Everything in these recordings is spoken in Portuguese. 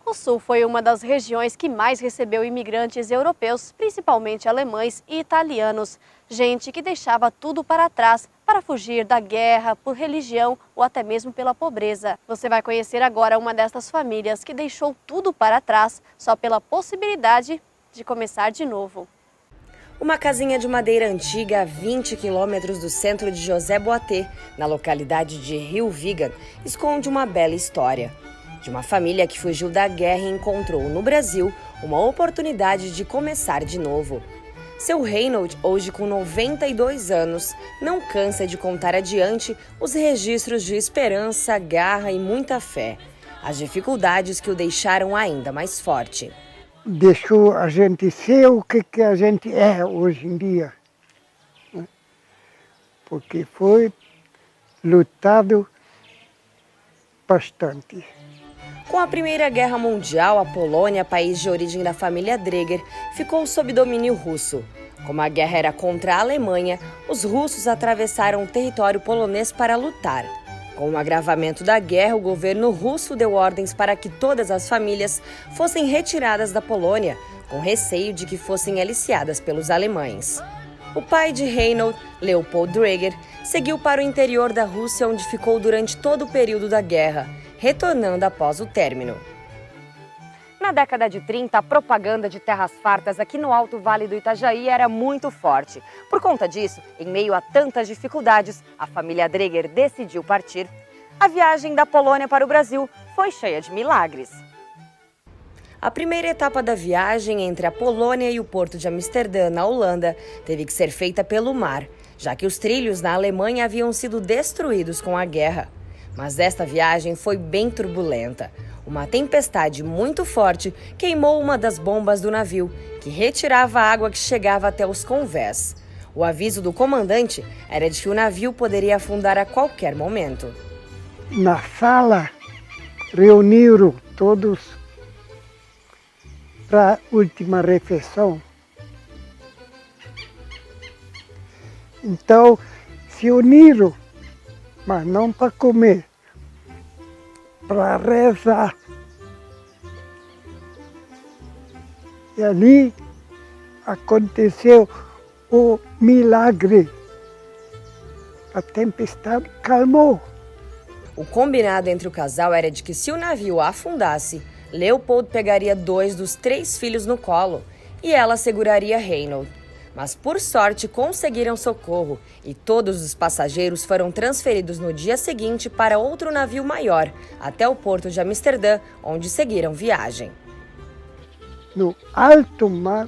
O Sul foi uma das regiões que mais recebeu imigrantes europeus, principalmente alemães e italianos. Gente que deixava tudo para trás para fugir da guerra, por religião ou até mesmo pela pobreza. Você vai conhecer agora uma dessas famílias que deixou tudo para trás só pela possibilidade de começar de novo. Uma casinha de madeira antiga a 20 quilômetros do centro de José Boatê, na localidade de Rio Vigan, esconde uma bela história. De uma família que fugiu da guerra e encontrou no Brasil uma oportunidade de começar de novo. Seu Reinhold, hoje com 92 anos, não cansa de contar adiante os registros de esperança, garra e muita fé. As dificuldades que o deixaram ainda mais forte. Deixou a gente ser o que a gente é hoje em dia, né? Porque foi lutado bastante. Com a Primeira Guerra Mundial, a Polônia, país de origem da família Dreger, ficou sob domínio russo. Como a guerra era contra a Alemanha, os russos atravessaram o território polonês para lutar. Com o agravamento da guerra, o governo russo deu ordens para que todas as famílias fossem retiradas da Polônia, com receio de que fossem aliciadas pelos alemães. O pai de Reinhold, Leopold Dreger, seguiu para o interior da Rússia, onde ficou durante todo o período da guerra, retornando após o término. Na década de 30, a propaganda de terras fartas aqui no Alto Vale do Itajaí era muito forte. Por conta disso, em meio a tantas dificuldades, a família Dreger decidiu partir. A viagem da Polônia para o Brasil foi cheia de milagres. A primeira etapa da viagem entre a Polônia e o porto de Amsterdã, na Holanda, teve que ser feita pelo mar, já que os trilhos na Alemanha haviam sido destruídos com a guerra. Mas esta viagem foi bem turbulenta. Uma tempestade muito forte queimou uma das bombas do navio, que retirava a água que chegava até os convés. O aviso do comandante era de que o navio poderia afundar a qualquer momento. Na sala, reuniram todos para a última refeição. Então, se uniram, mas não para comer, para rezar. E ali aconteceu o milagre. A tempestade calmou. O combinado entre o casal era de que, se o navio afundasse, Leopold pegaria 2 dos 3 filhos no colo e ela seguraria Reinhold. Mas, por sorte, conseguiram socorro e todos os passageiros foram transferidos no dia seguinte para outro navio maior, até o porto de Amsterdã, onde seguiram viagem. No alto mar,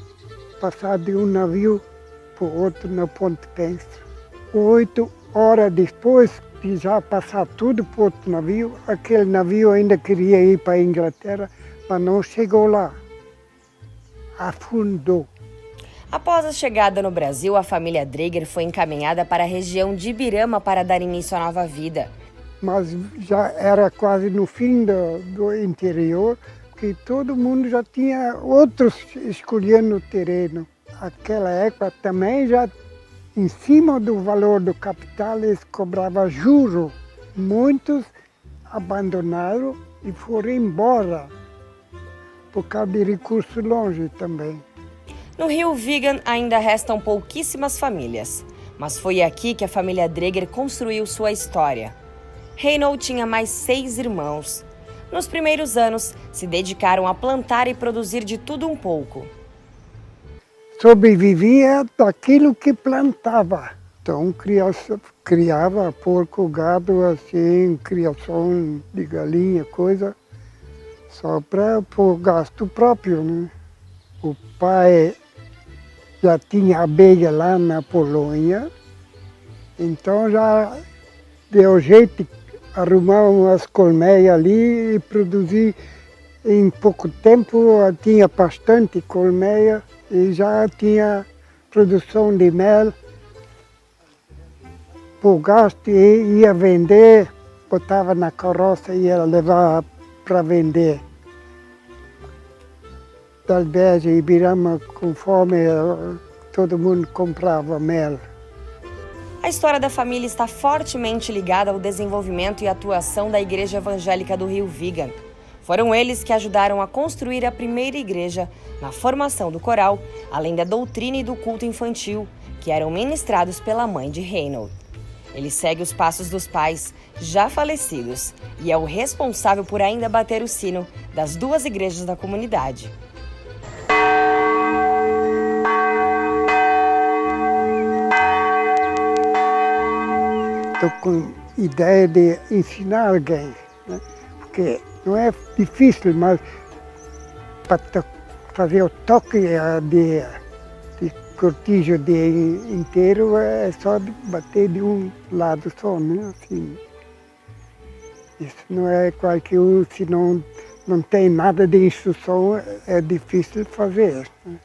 passar de um navio para o outro na Ponte Penstre. 8 horas depois de já passar tudo para outro navio, aquele navio ainda queria ir para a Inglaterra, mas não chegou lá. Afundou. Após a chegada no Brasil, a família Dreger foi encaminhada para a região de Ibirama para dar início à nova vida. Mas já era quase no fim do interior, que todo mundo já tinha outros escolhendo o terreno. Aquela época também já, em cima do valor do capital, eles cobravam juros. Muitos abandonaram e foram embora, por causa de recursos longe também. No Rio Vigan ainda restam pouquíssimas famílias, mas foi aqui que a família Dreger construiu sua história. Reinhold tinha mais 6 irmãos. Nos primeiros anos, se dedicaram a plantar e produzir de tudo um pouco. Sobrevivia daquilo que plantava. Então criava porco, gado, assim, criação de galinha, coisa, só para o gasto próprio, né? O pai já tinha abelha lá na Polônia, então já deu jeito de arrumar umas colmeias ali e produzir. Em pouco tempo tinha bastante colmeia e já tinha produção de mel. Por gasto ia vender, botava na carroça e ia levar para vender. Talvez em Ibirama, conforme todo mundo comprava mel. A história da família está fortemente ligada ao desenvolvimento e atuação da Igreja Evangélica do Rio Vigan. Foram eles que ajudaram a construir a primeira igreja, na formação do coral, além da doutrina e do culto infantil, que eram ministrados pela mãe de Reynold. Ele segue os passos dos pais, já falecidos, e é o responsável por ainda bater o sino das 2 igrejas da comunidade. Estou com ideia de ensinar alguém, né? Porque não é difícil, mas para fazer o toque de cortijo inteiro é só bater de um lado só, né? Assim, isso não é qualquer um, se não tem nada de instrução, é difícil fazer, né?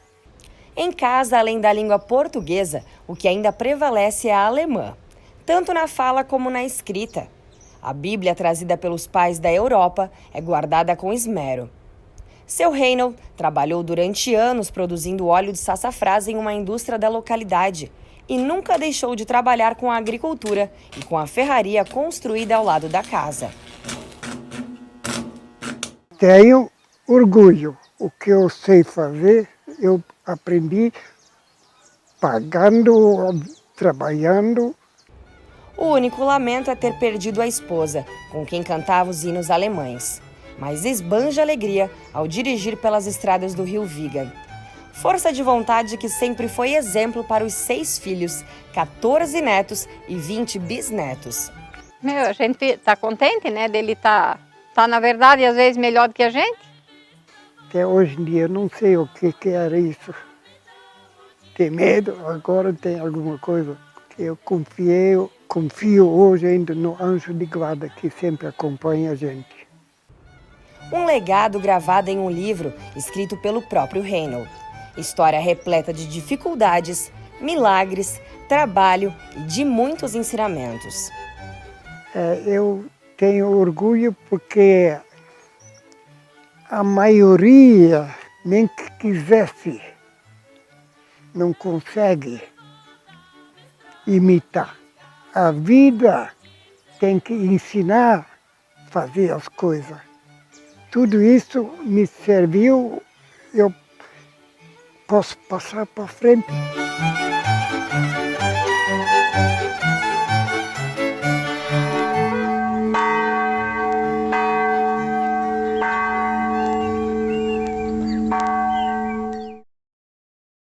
Em casa, além da língua portuguesa, o que ainda prevalece é a alemã, tanto na fala como na escrita. A Bíblia, trazida pelos pais da Europa, é guardada com esmero. Seu Reynold trabalhou durante anos produzindo óleo de sassafrás em uma indústria da localidade e nunca deixou de trabalhar com a agricultura e com a ferraria construída ao lado da casa. Tenho orgulho. O que eu sei fazer, eu aprendi pagando, trabalhando. O único lamento é ter perdido a esposa, com quem cantava os hinos alemães. Mas esbanja alegria ao dirigir pelas estradas do Rio Viga. Força de vontade que sempre foi exemplo para os 6 filhos, 14 netos e 20 bisnetos. A gente está contente, né, dele tá na verdade, às vezes melhor do que a gente. Até hoje em dia eu não sei o que era isso. Tem medo, agora tem alguma coisa. Eu confio hoje ainda no anjo de guarda que sempre acompanha a gente. Um legado gravado em um livro escrito pelo próprio Reynold. História repleta de dificuldades, milagres, trabalho e de muitos ensinamentos. Eu tenho orgulho porque a maioria, nem que quisesse, não consegue imitar. A vida tem que ensinar a fazer as coisas. Tudo isso me serviu, eu posso passar para frente.